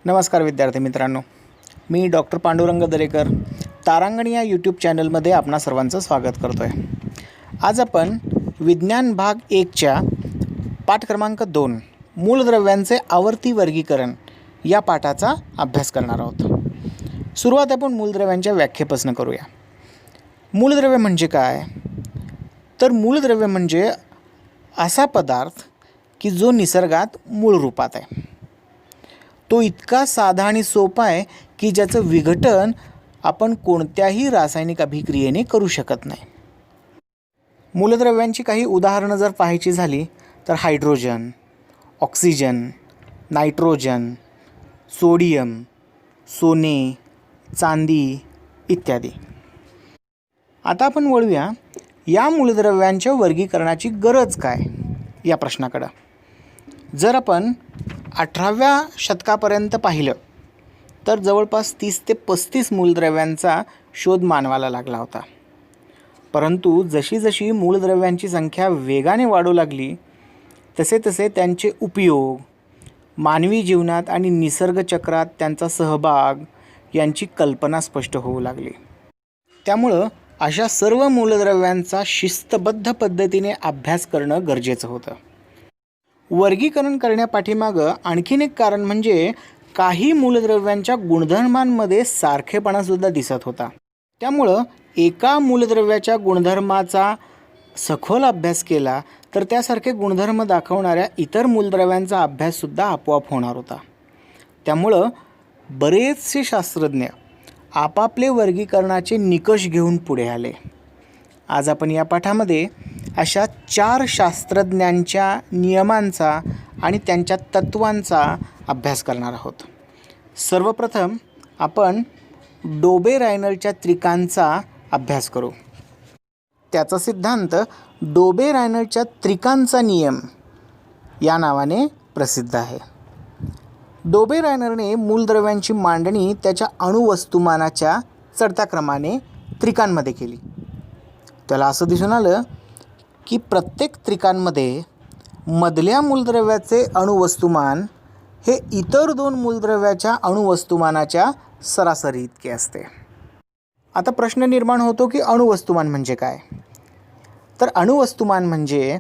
नमस्कार विद्यार्थी मित्रांनो, मी डॉक्टर पांडुरंग दरेकर तारांगण या यूट्यूब चॅनलमध्ये आपणा सर्वांचं स्वागत करतो आहे। आज आपण विज्ञान भाग 1च्या पाठ क्रमांक 2 मूलद्रव्यांचे आवर्ती वर्गीकरण या पाठाचा अभ्यास करणार आहोत। सुरुवात आपण मूलद्रव्यांच्या व्याख्येपासून करूया। मूलद्रव्य म्हणजे काय? तर मूलद्रव्य म्हणजे असा पदार्थ की जो निसर्गात मूळ रूपात आहे। तो इतका साधा आणि सोपा आहे की ज्याचं विघटन आपण कोणत्याही रासायनिक अभिक्रियेने करू शकत नाही। मूलद्रव्यांची काही उदाहरणं जर पाहायची झाली तर हायड्रोजन, ऑक्सिजन, नायट्रोजन, सोडियम, सोने, चांदी इत्यादी। आता आपण वळूया या मूलद्रव्यांच्या वर्गीकरणाची गरज काय या प्रश्नाकडे। जर आपण 18व्या शतकापर्यंत पाहिलं तर जवळपास 30 ते 35 मूलद्रव्यांचा शोध मानवाला लागला होता। परंतु जशी जशी मूलद्रव्यांची संख्या वेगाने वाढू लागली तसे तसे त्यांचे उपयोग, मानवी जीवनात आणि निसर्गचक्रात त्यांचा सहभाग यांची कल्पना स्पष्ट होऊ लागली। त्यामुळं अशा सर्व मूलद्रव्यांचा शिस्तबद्ध पद्धतीने अभ्यास करणं गरजेचं होतं। वर्गीकरण करण्यापाठीमागं आणखीन एक कारण म्हणजे काही मूलद्रव्यांच्या गुणधर्मांमध्ये सारखेपणासुद्धा दिसत होता। त्यामुळं एका मूलद्रव्याच्या गुणधर्माचा सखोल अभ्यास केला तर त्यासारखे गुणधर्म दाखवणाऱ्या इतर मूलद्रव्यांचा अभ्याससुद्धा आपोआप होणार होता। त्यामुळं बरेचसे शास्त्रज्ञ आपापले वर्गीकरणाचे निकष घेऊन पुढे आले। आज आपण या पाठामध्ये अशा 4 शास्त्रज्ञांच्या नियमांचा आणि त्यांच्या तत्त्वांचा अभ्यास करणार आहोत। सर्वप्रथम आपण डोबे-रायनरच्या त्रिकांचा अभ्यास करू। त्याचा सिद्धांत डोबे-रायनरच्या त्रिकांचा नियम या नावाने प्रसिद्ध आहे। डोबे-रायनरने मूलद्रव्यांची मांडणी त्याच्या अणुवस्तुमानाच्या चढत्या क्रमाने त्रिकांमध्ये केली। त्याला असं दिसून आलं की प्रत्येक त्रिकांमध्ये मधल्या मूलद्रव्याचे अणुवस्तुमान हे इतर 2 मूलद्रव्याच्या अणुवस्तुमानाच्या सरासरी इतके असते। आता प्रश्न निर्माण होतो की अणुवस्तुमान म्हणजे काय? तर अणुवस्तुमान म्हणजे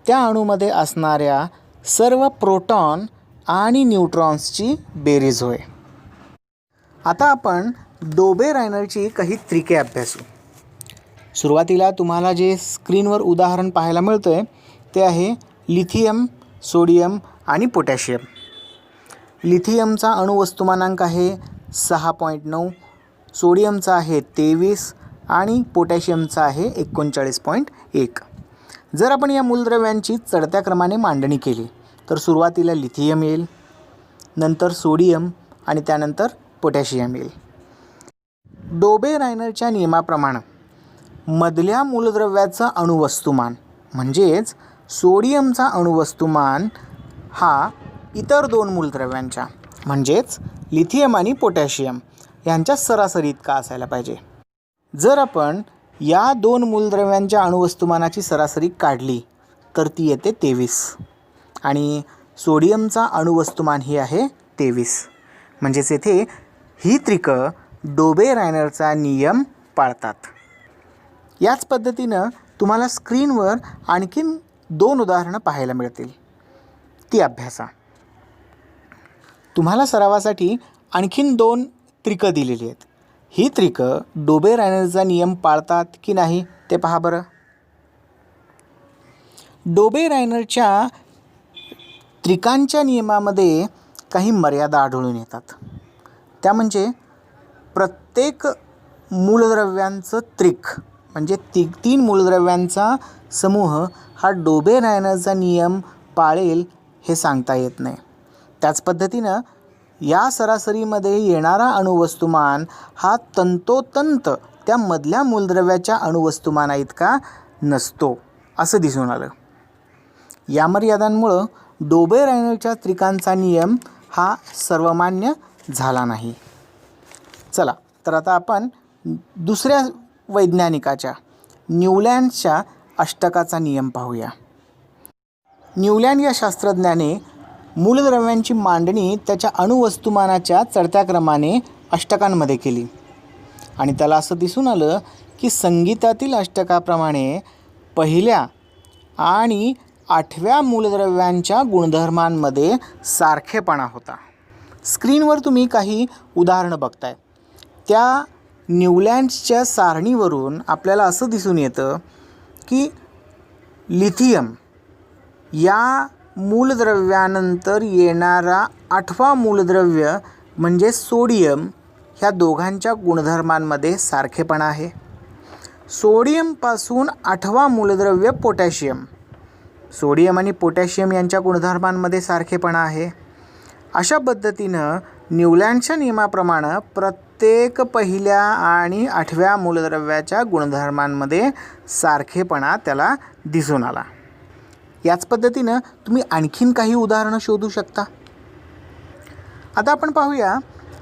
त्या अणूमध्ये असणाऱ्या सर्व प्रोटॉन आणि न्यूट्रॉन्सची बेरीज होय। आता आपण डोबे-रायनरची काही त्रिके अभ्यासू। सुरुवातीला तुम्हाला जे स्क्रीनवर उदाहरण पाहायला मिळतं आहे ते आहे लिथियम, सोडियम आणि पोटॅशियम। लिथियमचा अणुवस्तुमानांक आहे 6.9, सोडियमचा आहे 23 आणि पोटॅशियमचा आहे 39.1। जर आपण या मूलद्रव्यांची चढत्या क्रमाने मांडणी केली तर सुरुवातीला लिथियम येईल, नंतर सोडियम आणि त्यानंतर पोटॅशियम येईल। डोबे-रायनरच्या नियमाप्रमाणे मधल्या मूलद्रव्याचा अणुवस्तुमान म्हणजेच सोडियमचा अणुवस्तुमान हा इतर 2 मूलद्रव्यांच्या म्हणजेच लिथियम आणि पोटॅशियम यांच्या सरासरी इतका असायला पाहिजे। जर आपण या 2 मूलद्रव्यांच्या अणुवस्तुमानाची सरासरी काढली तर ती येते 23 आणि सोडियमचा अणुवस्तुमान ही आहे 23। म्हणजेच येथे ही त्रिकं डोबे-रायनरचा नियम पाळतात। याच पद्धतीनं तुम्हाला स्क्रीनवर आणखीन 2 उदाहरणं पाहायला मिळतील, ती अभ्यासा। तुम्हाला सरावासाठी आणखीन 2 त्रिकं दिलेली आहेत। ही त्रिकं डोबे-रायनरचा नियम पाळतात की नाही ते पहा बरं। डोबे-रायनरच्या त्रिकांच्या नियमामध्ये काही मर्यादा आढळून येतात। त्या म्हणजे प्रत्येक मूलद्रव्यांचं त्रिक म्हणजे 3 मूलद्रव्यांचा समूह हा डोबे-रायनरचा नियम पाळेल हे सांगता येत नाही। त्याच पद्धतीनं या सरासरीमध्ये येणारा अणुवस्तुमान हा तंतोतंत त्या मधल्या मूलद्रव्याच्या अणुवस्तुमाना इतका नसतो असं दिसून आलं। या मर्यादांमुळं डोबे-रायनरच्या त्रिकांचा नियम हा सर्वमान्य झाला नाही। चला तर आता आपण दुसऱ्या वैज्ञानिकाच्या न्यूलँड्सच्या अष्टकाचा नियम पाहूया। न्यूलँड या शास्त्रज्ञाने मूलद्रव्यांची मांडणी त्याच्या अणुवस्तुमानाच्या चढत्या क्रमाने अष्टकांमध्ये केली आणि त्याला असं दिसून आलं की संगीतातील अष्टकाप्रमाणे पहिल्या आणि 8व्या मूलद्रव्यांच्या गुणधर्मांमध्ये सारखेपणा होता. स्क्रीनवर तुम्ही काही उदाहरणं बघताय. त्या न्यूलँड्सच्या सारणीवरून आपल्याला असं दिसून येतं की लिथियम या मूलद्रव्यानंतर येणारा 8वा मूलद्रव्य म्हणजे सोडियम ह्या दोघांच्या गुणधर्मांमध्ये सारखेपणा आहे. सोडियमपासून 8वा मूलद्रव्य पोटॅशियम, सोडियम आणि पोटॅशियम यांच्या गुणधर्मांमध्ये सारखेपणा आहे. अशा पद्धतीनं न्यूलँडच्या नियमाप्रमाणे प्रत्येक पहिल्या आणि 8व्या मूलद्रव्याच्या गुणधर्मांमध्ये सारखेपणा त्याला दिसून आला. याच पद्धतीनं तुम्ही आणखीन काही उदाहरणं शोधू शकता. आता आपण पाहूया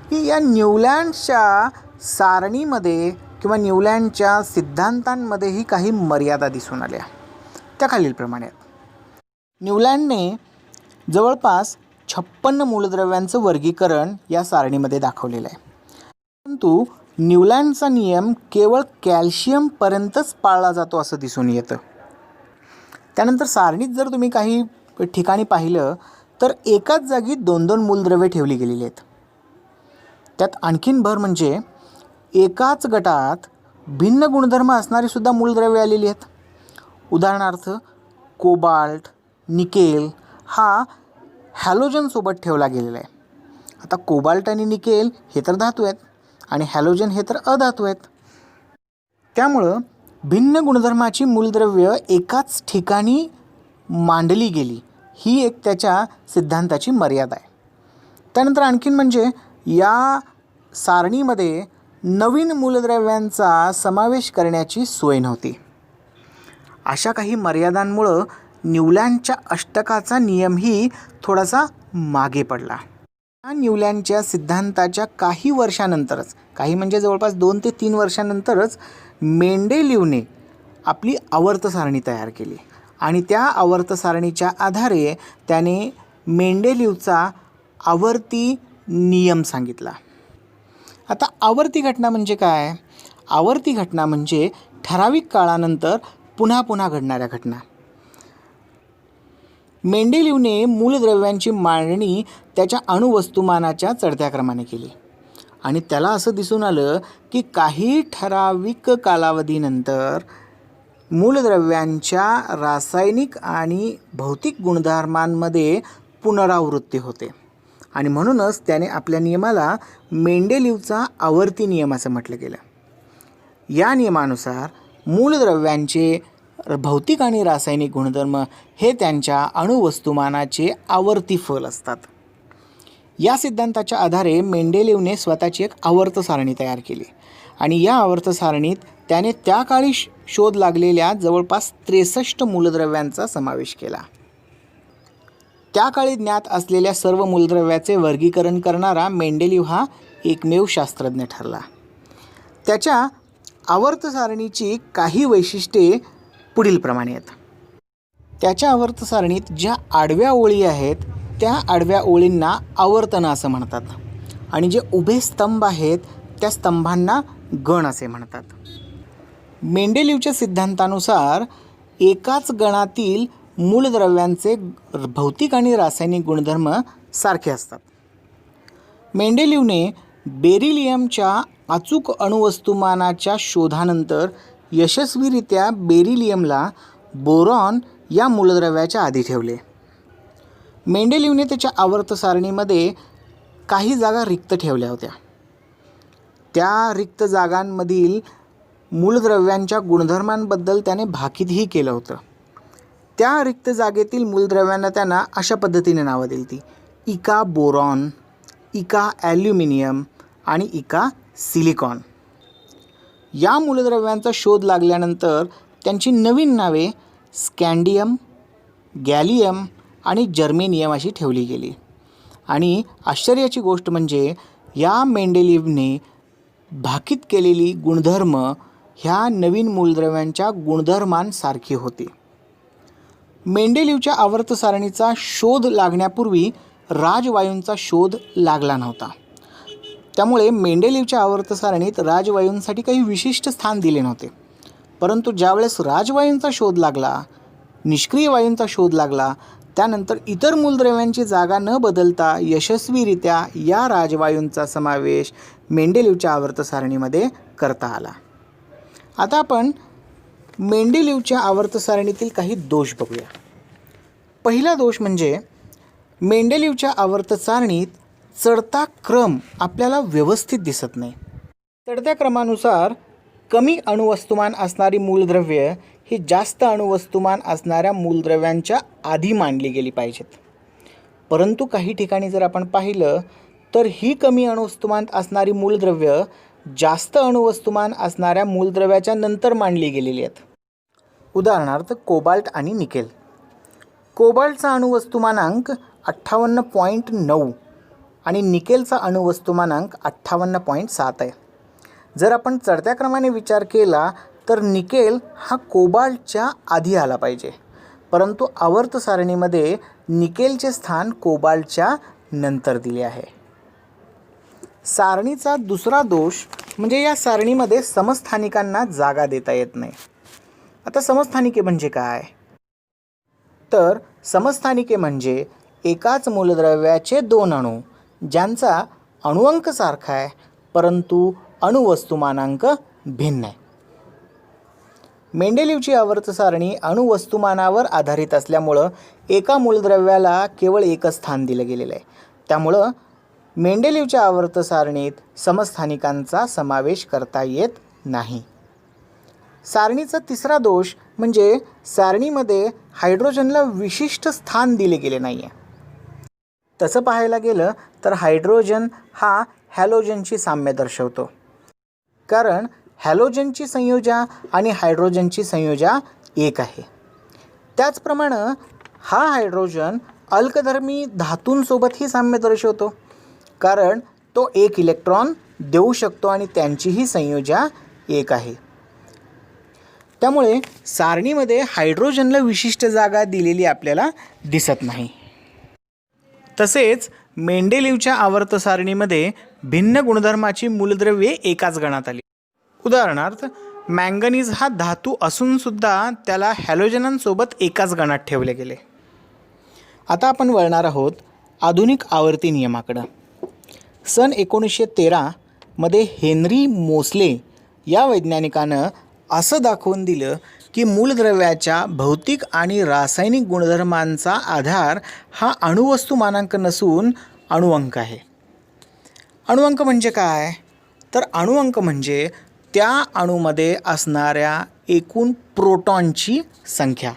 की या न्यूलँडच्या सारणीमध्ये किंवा न्यूलँडच्या सिद्धांतांमध्येही काही मर्यादा दिसून आल्या. त्या खालीलप्रमाणे आहेत. न्यूलँडने जवळपास 56 मूलद्रव्यांचं वर्गीकरण या सारणीमध्ये दाखवलेलं आहे. परंतु न्यूलँडचा नियम केवळ कॅल्शियमपर्यंतच पाळला जातो असं दिसून येतं. त्यानंतर सारणीत जर तुम्ही काही ठिकाणी पाहिलं तर एकाच जागी 2-2 मूलद्रव्ये ठेवली गेलेली आहेत. त्यात आणखीन भर म्हणजे एकाच गटात भिन्न गुणधर्म असणारी सुद्धा मूलद्रव्ये आलेली आहेत. उदाहरणार्थ कोबाल्ट, निकेल हा हॅलोजनसोबत ठेवला गेलेला आहे. आता कोबाल्ट आणि निकेल हे तर धातू आहेत आणि हॅलोजन हे तर अधातू आहेत. त्यामुळं भिन्न गुणधर्माची मूलद्रव्य एकाच ठिकाणी मांडली गेली ही एक त्याच्या सिद्धांताची मर्यादा आहे. त्यानंतर आणखीन म्हणजे या सारणीमध्ये नवीन मूलद्रव्यांचा समावेश करण्याची सोय नव्हती. अशा काही मर्यादांमुळं न्यूलँडच्या अष्टकाचा नियमही थोडासा मागे पडला. या न्यूलँडच्या सिद्धांताच्या काही वर्षानंतरच, काही म्हणजे जवळपास 2 ते 3 वर्षानंतरच मेंडेलीवने आपली आवर्त सारणी तयार केली आणि त्या आवर्त सारणीच्या आधारे त्याने मेंडेलीवचा आवर्ती नियम सांगितला. आता आवर्ती घटना म्हणजे काय? आवर्ती घटना म्हणजे ठराविक काळानंतर पुन्हा पुन्हा घडणाऱ्या घटना. मेंडेलीवने मूलद्रव्यांची मांडणी त्याच्या अणुवस्तुमानाच्या चढत्या क्रमाने केली आणि त्याला असं दिसून आलं की काही ठराविक कालावधीनंतर मूलद्रव्यांच्या रासायनिक आणि भौतिक गुणधर्मांमध्ये पुनरावृत्ती होते आणि म्हणूनच त्याने आपल्या नियमाला मेंडेलीवचा आवर्ती नियम असं म्हटलं गेलं. या नियमानुसार मूलद्रव्यांचे भौतिक आणि रासायनिक गुणधर्म हे त्यांच्या अणुवस्तुमानाचे आवर्ती फल असतात. या सिद्धांताच्या आधारे मेंडेलीवने स्वतःची एक आवर्त सारणी तयार केली आणि या आवर्त सारणीत त्याने त्या काळी शोध लागलेल्या जवळपास 63 मूलद्रव्यांचा समावेश केला. त्या काळी ज्ञात असलेल्या सर्व मूलद्रव्याचे वर्गीकरण करणारा मेंडेलीव हा एकमेव शास्त्रज्ञ ठरला. त्याच्या आवर्त सारणीची काही वैशिष्ट्ये पुढील प्रमाणे आहेत. त्याच्या आवर्त सारणीत ज्या आडव्या ओळी आहेत त्या आडव्या ओळींना आवर्तन असं म्हणतात आणि जे उभे स्तंभ आहेत त्या स्तंभांना गण असे म्हणतात. मेंडेलीवच्या सिद्धांतानुसार एकाच गणातील मूलद्रव्यांचे भौतिक आणि रासायनिक गुणधर्म सारखे असतात. मेंडेलीवने बेरिलियमच्या अचूक अणुवस्तुमानाच्या शोधानंतर यशस्वीरित्या बेरिलियमला बोरॉन या मूलद्रव्याच्या आधी ठेवले. मेंडेलीवने त्याच्या आवर्त सारणीमध्ये काही जागा रिक्त ठेवल्या होत्या. त्या रिक्त जागांमधील मूलद्रव्यांच्या गुणधर्मांबद्दल त्याने भाकीतही केलं होतं. त्या रिक्त जागेतील मूलद्रव्यांना त्यांना अशा पद्धतीने नावं दिली ती इका बोरॉन, इका ॲल्युमिनियम आणि इका सिलिकॉन. या मूलद्रव्यांचा शोध लागल्यानंतर त्यांची नवीन नावे स्कँडियम, गॅलियम आणि जर्मेनियम अशी ठेवली गेली. आणि आश्चर्याची गोष्ट म्हणजे या मेंडेलीवने भाकीत केलेली गुणधर्म ह्या नवीन मूलद्रव्यांच्या गुणधर्मांसारखी होती. मेंडेलिव्हच्या आवर्त सारणीचा शोध लागण्यापूर्वी राजवायूंचा शोध लागला नव्हता. त्यामुळे मेंडेलिव्हच्या आवर्त सारणीत राजवायूंसाठी काही विशिष्ट स्थान दिले नव्हते. परंतु ज्यावेळेस राजवायूंचा शोध लागला, निष्क्रिय वायूंचा शोध लागला, त्यानंतर इतर मूलद्रव्यांची जागा न बदलता यशस्वीरित्या या राजवायूंचा समावेश मेंडेलिव्हच्या आवर्त सारणीमध्ये करता आला. आता आपण मेंडेलिव्हच्या आवर्त सारणीतील काही दोष बघूया. पहिला दोष म्हणजे मेंडेलिव्हच्या आवर्त सारणीत चढता क्रम आपल्याला व्यवस्थित दिसत नाही. चढत्या क्रमानुसार कमी अणुवस्तुमान असणारी मूलद्रव्ये ही जास्त अणुवस्तुमान असणाऱ्या मूलद्रव्यांच्या आधी मांडली गेली पाहिजेत. परंतु काही ठिकाणी जर आपण पाहिलं तर ही कमी अणुवस्तुमान असणारी मूलद्रव्य जास्त अणुवस्तुमान असणाऱ्या मूलद्रव्याच्या नंतर मांडली गेलेली आहेत. उदाहरणार्थ कोबाल्ट आणि निकेल. कोबाल्टचा अणुवस्तुमानांक 58.9 आणि निकेलचा अणुवस्तुमानांक 58.7 आहे. जर आपण चढत्या क्रमाने विचार केला तर निकेल हा कोबाल्टच्या आधी आला पाहिजे, परंतु आवर्त सारणीमध्ये निकेलचे स्थान कोबाल्टच्या नंतर दिले आहे. सारणीचा दुसरा दोष म्हणजे या सारणीमध्ये समस्थानिकांना जागा देता येत नाही. आता समस्थानिके म्हणजे काय? तर समस्थानिके म्हणजे एकाच मूलद्रव्याचे दोन अणू ज्यांचा अणुअंक सारखा आहे परंतु अणुवस्तुमानांक भिन्न आहे. मेंडेलिव्हची आवर्त सारणी अणुवस्तुमानावर आधारित असल्यामुळं एका मूलद्रव्याला केवळ एकच स्थान दिलं गेलेलं आहे. त्यामुळं मेंडेलिव्हच्या आवर्त सारणीत समस्थानिकांचा समावेश करता येत नाही. सारणीचा तिसरा दोष म्हणजे सारणीमध्ये हायड्रोजनला विशिष्ट स्थान दिले गेले नाही आहे. तसं पाहायला गेलं तर हायड्रोजन हा हॅलोजनची साम्य दर्शवतो, कारण हॅलोजनची संयोजा आणि हायड्रोजनची संयोजा एक आहे. त्याचप्रमाणे हा हायड्रोजन अल्कधर्मी धातूंसोबतही साम्य दर्शवतो, कारण तो एक इलेक्ट्रॉन देऊ शकतो आणि त्यांचीही संयोजा एक आहे. त्यामुळे सारणीमध्ये हायड्रोजनला विशिष्ट जागा दिलेली आपल्याला दिसत नाही. तसेच मेंडेलिव्हच्या आवर्त सारणीमध्ये भिन्न गुणधर्माची मूलद्रव्ये एकाच गणात आली. उदाहरणार्थ मँगनीज हा धातू असूनसुद्धा त्याला हॅलोजनांसोबत एकाच गणात ठेवले गेले. आता आपण वळणार आहोत आधुनिक आवर्ती नियमाकडं. सन 1913 मध्ये हेनरी मोसले या वैज्ञानिकानं असं दाखवून दिलं की मूलद्रव्याच्या भौतिक आणि रासायनिक गुणधर्मांचा आधार हा अणुवस्तुमानांक नसून अणुअंक आहे. अणुअंक म्हणजे काय? तर अणुअंक म्हणजे त्या अणूमध्ये असणाऱ्या एकूण प्रोटॉनची संख्या.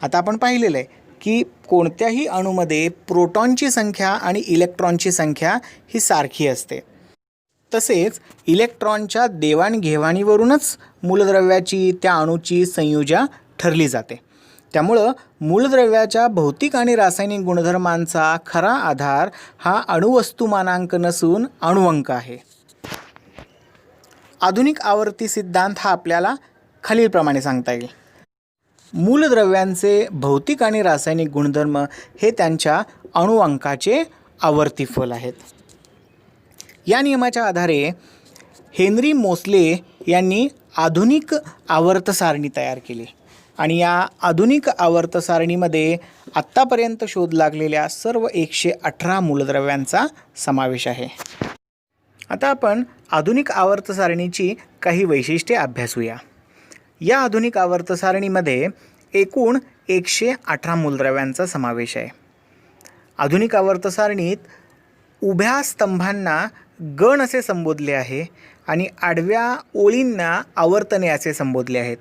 आता आपण पाहिलेलं आहे की कोणत्याही अणूमध्ये प्रोटॉनची संख्या आणि इलेक्ट्रॉनची संख्या ही सारखी असते. तसेच इलेक्ट्रॉनच्या देवाणघेवाणीवरूनच मूलद्रव्याची त्या अणूची संयोजा ठरली जाते. त्यामुळं मूलद्रव्याच्या भौतिक आणि रासायनिक गुणधर्मांचा खरा आधार हा अणुवस्तुमानांक नसून अणुअंक आहे. आधुनिक आवर्ती सिद्धांत हा आपल्याला खालीलप्रमाणे सांगता येईल. मूलद्रव्यांचे भौतिक आणि रासायनिक गुणधर्म हे त्यांच्या अणुअंकाचे आवर्ती फल आहेत. या नियमाच्या आधारे हेनरी मोसले यांनी आधुनिक आवर्त सारणी तयार केली आणि या आधुनिक आवर्त सारणीमध्ये आत्तापर्यंत शोध लागलेल्या सर्व 118 मूलद्रव्यांचा समावेश आहे. आता आपण आधुनिक आवर्त सारणीची काही वैशिष्ट्ये अभ्यासूया. या आधुनिक आवर्त सारणीमध्ये एकूण 118 मूलद्रव्यांचा समावेश आहे. आधुनिक आवर्त सारणीत उभ्या स्तंभांना गण असे संबोधले आहे आणि आडव्या ओळींना आवर्तने असे संबोधले आहेत.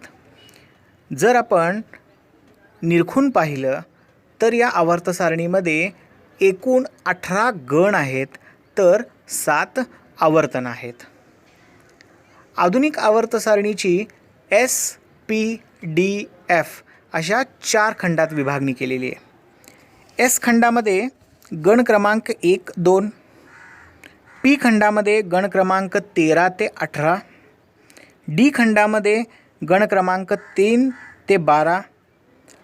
जर आपण निरखून पाहिलं तर या आवर्त सारणीमध्ये एकूण 18 गण आहेत तर 7 आवर्तन आहेत. आधुनिक आवर्त सारणीची SPDF अशा 4 खंडात विभागणी केलेली आहे. S खंडामध्ये गण क्रमांक 1, 2, P खंडामध्ये गण क्रमांक 13 ते 18, D खंडामध्ये गण क्रमांक 3 ते 12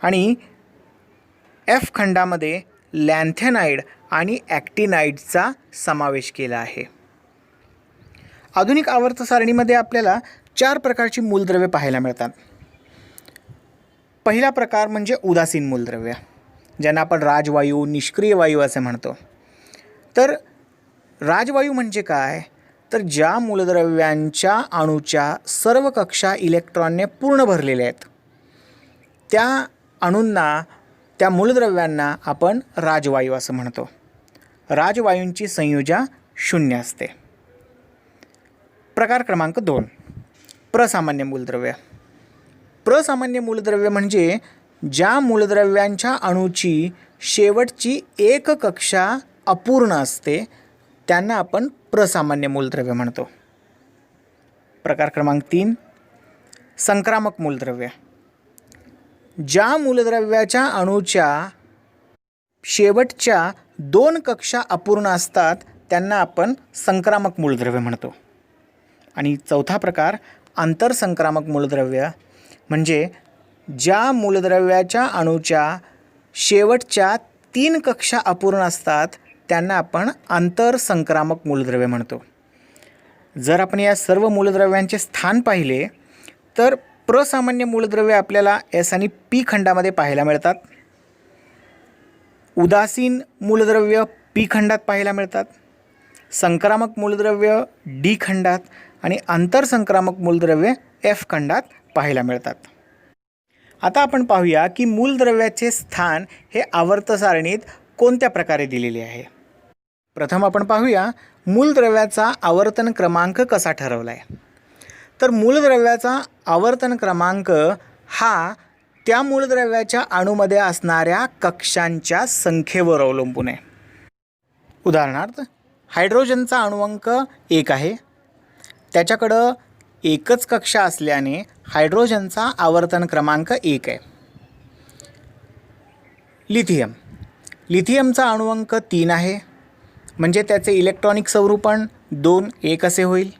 आणि एफ खंडामध्ये लॅन्थेनाइड आणि ॲक्टिनाइडचा समावेश केला आहे. आधुनिक आवर्त सारणीमध्ये आपल्याला 4 प्रकारची मूलद्रव्ये पाहायला मिळतात. पहिला प्रकार म्हणजे उदासीन मूलद्रव्य, ज्यांना आपण राजवायू, निष्क्रिय वायू असे म्हणतो. तर राजवायू म्हणजे काय, तर ज्या मूलद्रव्यांच्या अणूच्या सर्व कक्षा इलेक्ट्रॉनने पूर्ण भरलेल्या आहेत त्या अणूंना, त्या मूलद्रव्यांना आपण राजवायू असं म्हणतो. राजवायूंची संयोजा 0 असते. प्रकार क्रमांक 2, प्रसामान्य मूलद्रव्य. प्रसामान्य मूलद्रव्य म्हणजे ज्या मूलद्रव्यांच्या अणूची शेवटची एक कक्षा अपूर्ण असते त्यांना आपण प्रसामान्य मूलद्रव्य म्हणतो. प्रकार क्रमांक 3, संक्रामक मूलद्रव्य. ज्या मूलद्रव्याच्या अणूच्या शेवटच्या 2 कक्षा अपूर्ण असतात त्यांना आपण संक्रामक मूलद्रव्य म्हणतो. आणि चौथा प्रकार आंतरसंक्रामक मूलद्रव्य म्हणजे ज्या मूलद्रव्याच्या अणूच्या शेवटच्या 3 कक्षा अपूर्ण असतात त्यांना आपण आंतरसंक्रामक मूलद्रव्य म्हणतो. जर आपण या सर्व मूलद्रव्यांचे स्थान पाहिले तर प्रसामान्य मूलद्रव्य आपल्याला एस आणि पी खंडामध्ये पाहायला मिळतात. उदासीन मूलद्रव्य पी खंडात पाहायला मिळतात. संक्रामक मूलद्रव्य डी खंडात आणि आंतरसंक्रामक मूलद्रव्य एफ खंडात पाहायला मिळतात. आता आपण पाहूया की मूलद्रव्याचे स्थान हे आवर्त सारणीत कोणत्या प्रकारे दिलेले आहे. प्रथम आपण पाहूया मूलद्रव्याचा आवर्तन क्रमांक कसा ठरवला आहे. तर मूलद्रव्याचा आवर्तन क्रमांक हा त्या मूलद्रव्याच्या अणूमध्ये असणाऱ्या कक्षांच्या संख्येवर अवलंबून आहे. उदाहरणार्थ हायड्रोजनचा अणुअंक 1 आहे. त्याच्याकडं एकच कक्षा असल्याने हायड्रोजनचा आवर्तन क्रमांक 1 आहे. लिथियमचा अणुअंक 3 आहे, म्हणजे त्याचे इलेक्ट्रॉनिक स्वरूपण 2 1 असे होईल.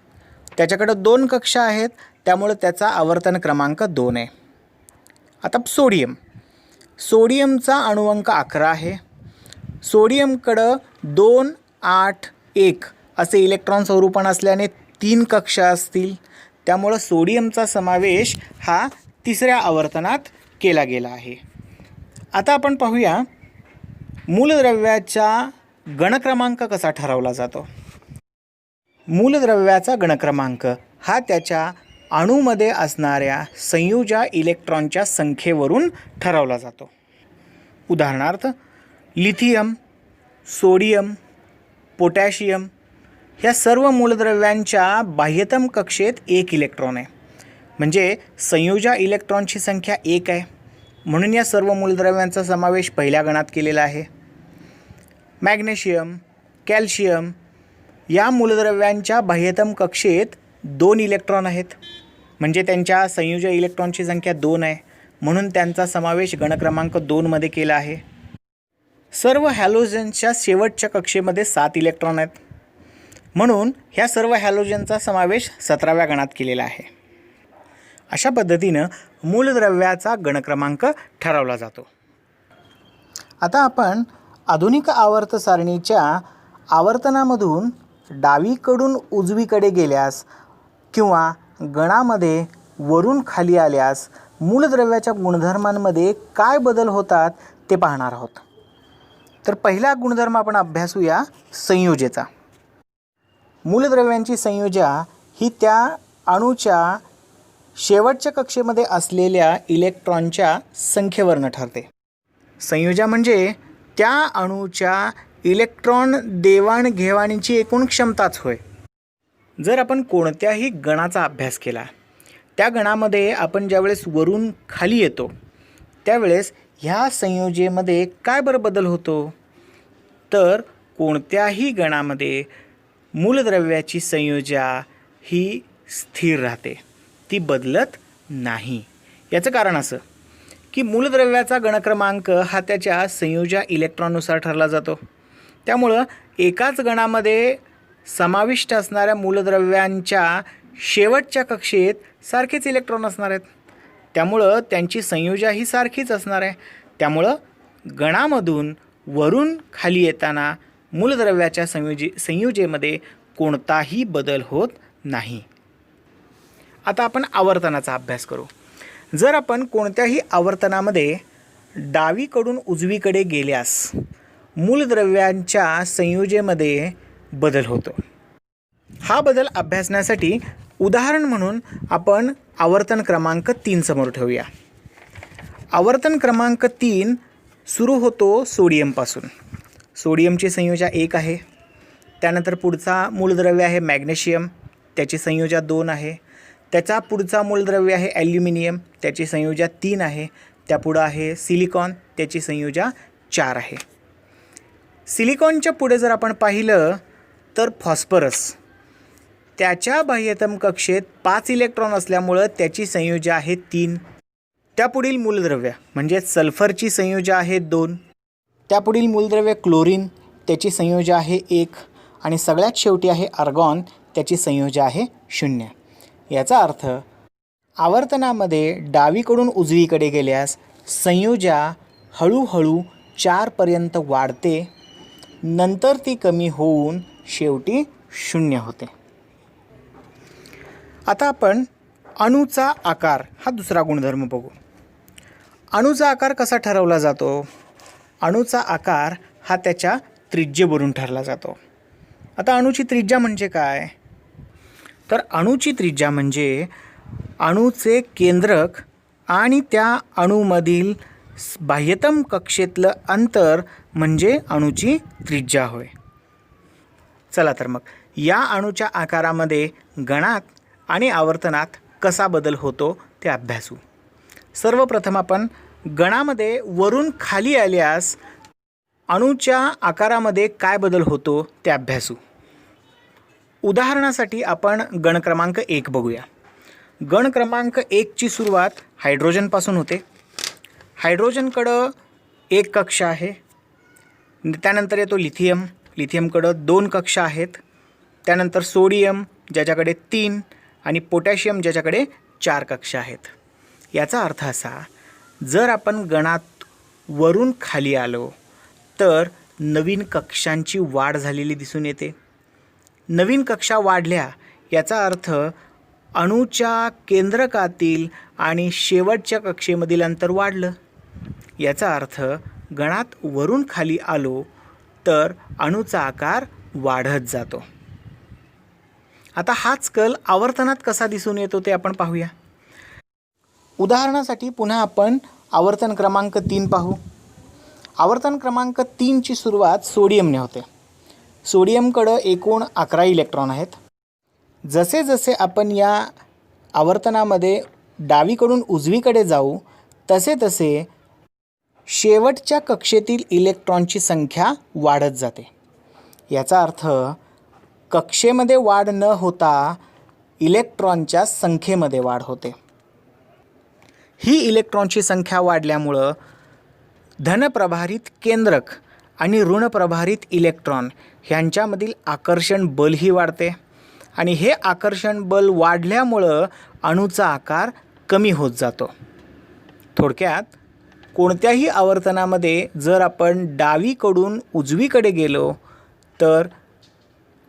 त्याच्याकडं 2 कक्षा आहेत त्यामुळे त्याचा आवर्तन क्रमांक 2 आहे. आता सोडियमचा अणुअंक 11 आहे. सोडियमकडं 2 8 1 असे इलेक्ट्रॉन स्वरूपण असल्याने 3 कक्षा असतील, त्यामुळं सोडियमचा समावेश हा 3ऱ्या आवर्तनात केला गेला आहे. आता आपण पाहूया मूलद्रव्याचा गणक्रमांक कसा ठरवला जातो. मूलद्रव्याचा गणक्रमांक हा त्याच्या अणूमध्ये असणाऱ्या संयोजा इलेक्ट्रॉनच्या संख्येवरून ठरवला जातो. उदाहरणार्थ लिथियम, सोडियम, पोटॅशियम ह्या सर्व मूलद्रव्यांच्या बाह्यतम कक्षेत 1 इलेक्ट्रॉन आहे, म्हणजे संयोजा इलेक्ट्रॉनची संख्या 1 आहे, म्हणून या सर्व मूलद्रव्यांचा समावेश पहिल्या गणात केलेला आहे. मॅग्नेशियम, कॅल्शियम या मूलद्रव्यांच्या बाह्यतम कक्षेत 2 इलेक्ट्रॉन आहेत, म्हणजे त्यांच्या संयोजक इलेक्ट्रॉनची संख्या 2 आहे, म्हणून त्यांचा समावेश गणक्रमांक 2 मध्ये केला आहे. सर्व हॅलोजनच्या शेवटच्या कक्षेमध्ये 7 इलेक्ट्रॉन आहेत, म्हणून ह्या सर्व हॅलोजनचा समावेश 17व्या गणात केलेला आहे. अशा पद्धतीनं मूलद्रव्याचा गणक्रमांक ठरवला जातो. आता आपण आधुनिक आवर्त सारणीच्या आवर्तनामधून डावीकडून उजवीकडे गेल्यास किंवा गणामध्ये वरून खाली आल्यास मूलद्रव्याच्या गुणधर्मांमध्ये काय बदल होतात ते पाहणार आहोत. तर पहिला गुणधर्म आपण अभ्यासूया संयोजेचा. मूलद्रव्यांची संयोजा ही त्या अणूच्या शेवटच्या कक्षेमध्ये असलेल्या इलेक्ट्रॉनच्या संख्येवरून ठरते. संयोजा म्हणजे त्या अणूच्या इलेक्ट्रॉन देवाणघेवाणीची एकूण क्षमताच होय. जर आपण कोणत्याही गणाचा अभ्यास केला, त्या गणामध्ये आपण ज्यावेळेस वरून खाली येतो त्यावेळेस ह्या संयोजेमध्ये काय बरं बदल होतो, तर कोणत्याही गणामध्ये मूलद्रव्याची संयोजा ही स्थिर राहते, ती बदलत नाही. याचं कारण असं की मूलद्रव्याचा गणक्रमांक हा त्याच्या संयोजा इलेक्ट्रॉननुसार ठरला जातो. त्यामुळं एकाच गणामध्ये समाविष्ट असणाऱ्या मूलद्रव्यांच्या शेवटच्या कक्षेत सारखेच इलेक्ट्रॉन असणार आहेत, त्यामुळं त्यांची संयोजा ही सारखीच असणार आहे. त्यामुळं गणामधून वरून खाली येताना मूलद्रव्याच्या संयुजेमध्ये कोणताही बदल होत नाही. आता आपण आवर्तनाचा अभ्यास करू. जर आपण कोणत्याही आवर्तनामध्ये डावीकडून उजवीकडे गेल्यास मूलद्रव्यांच्या संयुजेमध्ये बदल होतो. हा बदल अभ्यासण्यासाठी उदाहरण म्हणून आपण आवर्तन क्रमांक 3 समोर ठेवूया. आवर्तन क्रमांक 3 सुरू होतो सोडियमपासून. सोडियमची संयोजा 1 आहे. त्यानंतर पुढचा मूलद्रव्य आहे मॅग्नेशियम, त्याची संयोजा 2 आहे. त्याचा पुढचा मूलद्रव्य आहे ॲल्युमिनियम, त्याची संयोजा 3 आहे. त्यापुढं आहे सिलिकॉन, त्याची संयोजा 4 आहे. सिलिकॉनच्या पुढे जर आपण पाहिलं तर फॉस्फरस, त्याच्या बाह्यतम कक्षेत 5 इलेक्ट्रॉन असल्यामुळं त्याची संयोजा आहे 3. त्यापुढील मूलद्रव्य म्हणजे सल्फरची संयोजा आहे 2. त्यापुढील मूलद्रव्य क्लोरीन, त्याची संयोजा आहे 1. आणि सगळ्यात शेवटी आहे आर्गॉन, त्याची संयोजा आहे 0. याचा अर्थ आवर्तनामध्ये डावीकडून उजवीकडे गेल्यास संयोजा हळूहळू 4 पर्यंत वाढते, नंतर ती कमी होऊन शेवटी 0 होते. आता आपण अणूचा आकार हा दुसरा गुणधर्म बघू. अणूचा आकार कसा ठरवला जातो? अणूचा आकार हा त्याच्या त्रिज्येवरून ठरला जातो. आता अणूची त्रिज्या म्हणजे काय? तर अणूची त्रिज्या म्हणजे अणूचे केंद्रक आणि त्या अणूमधील बाह्यतम कक्षेतलं अंतर म्हणजे अणूची त्रिज्या होय. चला तर मग या अणूच्या आकारामध्ये गणात आणि आवर्तनात कसा बदल होतो ते अभ्यासू. सर्वप्रथम आपण गणामध्ये वरून खाली आल्यास अणूच्या आकारामध्ये काय बदल होतो ते अभ्यासू. उदाहरणासाठी आपण गण क्रमांक 1 बघूया. गण क्रमांक 1ची सुरुवात हायड्रोजनपासून होते. हायड्रोजनकडं 1 कक्षा आहे. त्यानंतर येतो लिथियम, लिथियमकडं 2 कक्षा आहेत. त्यानंतर सोडियम ज्याच्याकडे 3 आणि पोटॅशियम ज्याच्याकडे 4 कक्षा आहेत. याचा अर्थ असा, जर आपण गणात वरून खाली आलो तर नवीन कक्षांची वाढ झालेली दिसून येते. नवीन कक्षा वाढल्या याचा अर्थ अणूच्या केंद्रकातील आणि शेवटच्या कक्षेमधील अंतर वाढलं. याचा अर्थ गणात वरून खाली आलो तर अणूचा आकार वाढत जातो. आता हाच कल आवर्तनात कसा दिसून येतो ते आपण पाहूया. उदाहरणासाठी पुन्हा आपण आवर्तन क्रमांक 3 पाहू. आवर्तन क्रमांक 3ची सुरुवात सोडियमने होते. सोडियमकडं एकूण 11 इलेक्ट्रॉन आहेत. जसे जसे आपण या आवर्तनामध्ये डावीकडून उजवीकडे जाऊ तसे तसे शेवटच्या कक्षेतील इलेक्ट्रॉनची संख्या वाढत जाते. याचा अर्थ कक्षेमध्ये वाढ न होता इलेक्ट्रॉनच्या संख्येमध्ये वाढ होते. ही इलेक्ट्रॉनची संख्या वाढल्यामुळं धनप्रभारित केंद्रक आणि ऋणप्रभारित इलेक्ट्रॉन ह्यांच्यामधील आकर्षण बलही वाढते आणि हे आकर्षण बल वाढल्यामुळं अणूचा आकार कमी होत जातो. थोडक्यात कोणत्याही आवर्तनामध्ये जर आपण डावीकडून उजवीकडे गेलो तर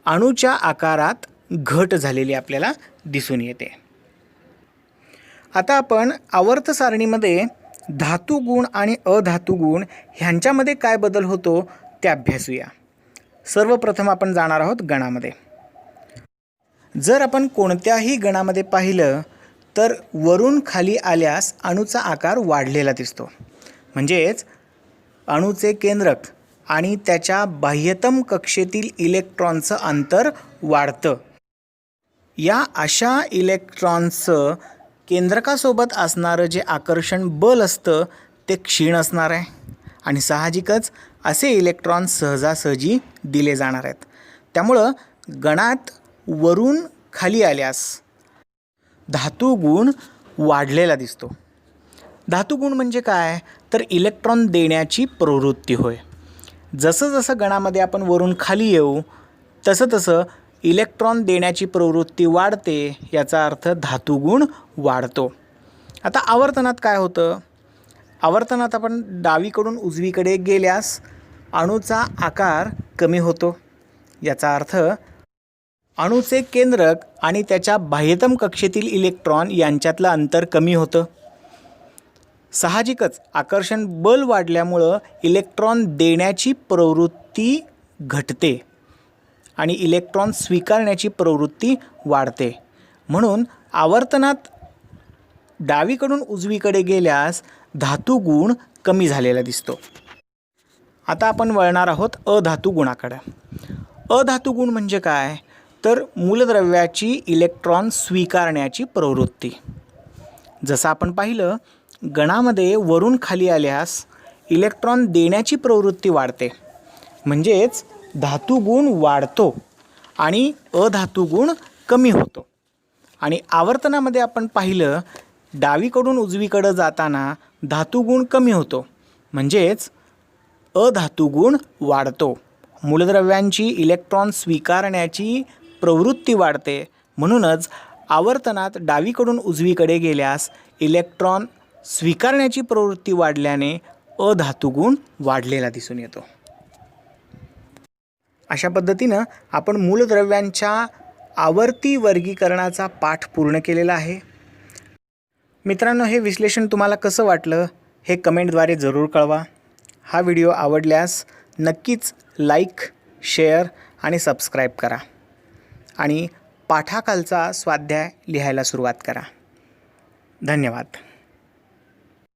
अणूच्या आकारात घट झालेली आपल्याला दिसून येते. आता आपण आवर्त सारणीमध्ये धातुगुण आणि अधातुगुण ह्यांच्यामध्ये काय बदल होतो ते अभ्यासूया. सर्वप्रथम आपण जाणार आहोत गणामध्ये. जर आपण कोणत्याही गणामध्ये पाहिलं तर वरून खाली आल्यास अणूचा आकार वाढलेला दिसतो. म्हणजेच अणूचे केंद्रक आणि त्याच्या बाह्यतम कक्षेतील इलेक्ट्रॉनचं अंतर वाढतं. या अशा इलेक्ट्रॉनचं केंद्रकासोबत असणारं जे आकर्षण बल असतं ते क्षीण असणार आहे आणि साहजिकच असे इलेक्ट्रॉन सहजासहजी दिले जाणार आहेत. त्यामुळं गणात वरून खाली आल्यास धातुगुण वाढलेला दिसतो. धातुगुण म्हणजे काय? तर इलेक्ट्रॉन देण्याची प्रवृत्ती होय. जसं जसं गणामध्ये आपण वरून खाली येऊ तसं तसं इलेक्ट्रॉन देण्याची प्रवृत्ती वाढते. याचा अर्थ धातुगुण वाढतो. आता आवर्तनात काय होतं? आवर्तनात आपण डावीकडून उजवीकडे गेल्यास अणूचा आकार कमी होतो. याचा अर्थ अणूचे केंद्रक आणि त्याच्या बाह्यतम कक्षेतील इलेक्ट्रॉन यांच्यातलं अंतर कमी होतं. साहजिकच आकर्षण बल वाढल्यामुळं इलेक्ट्रॉन देण्याची प्रवृत्ती घटते आणि इलेक्ट्रॉन स्वीकारण्याची प्रवृत्ती वाढते. म्हणून आवर्तनात डावीकडून उजवीकडे गेल्यास धातू गुण कमी झालेला दिसतो. आता आपण वळणार आहोत अधातू गुणाकडे. अधातू गुण म्हणजे काय, तर मूलद्रव्याची इलेक्ट्रॉन स्वीकारण्याची प्रवृत्ती. जसं आपण पाहिलं, गणामध्ये वरून खाली आल्यास इलेक्ट्रॉन देण्याची प्रवृत्ती वाढते, म्हणजेच धातू गुण वाढतो आणि अधातू गुण कमी होतो. आणि आवर्तनामध्ये आपण पाहिलं, डावीकडून उजवीकडं जाताना धातू गुण कमी होतो, म्हणजेच अधातू गुण वाढतो. मूलद्रव्यांची इलेक्ट्रॉन स्वीकारण्याची प्रवृत्ती वाढते. म्हणूनच आवर्तनात डावीकडून उजवीकडे गेल्यास इलेक्ट्रॉन स्वीकारण्याची प्रवृत्ती वाढल्याने अधातू गुण वाढलेला दिसून येतो. अशा पद्धतीनं आपण मूलद्रव्यांच्या आवर्ती वर्गीकरणाचा पाठ पूर्ण केलेला आहे. मित्रांनो, हे विश्लेषण तुम्हाला कसं वाटलं हे कमेंटद्वारे जरूर कळवा. हा व्हिडिओ आवडल्यास नक्कीच लाईक, शेअर आणि सबस्क्राईब करा आणि पाठाखालचा स्वाध्याय लिहायला सुरुवात करा. धन्यवाद.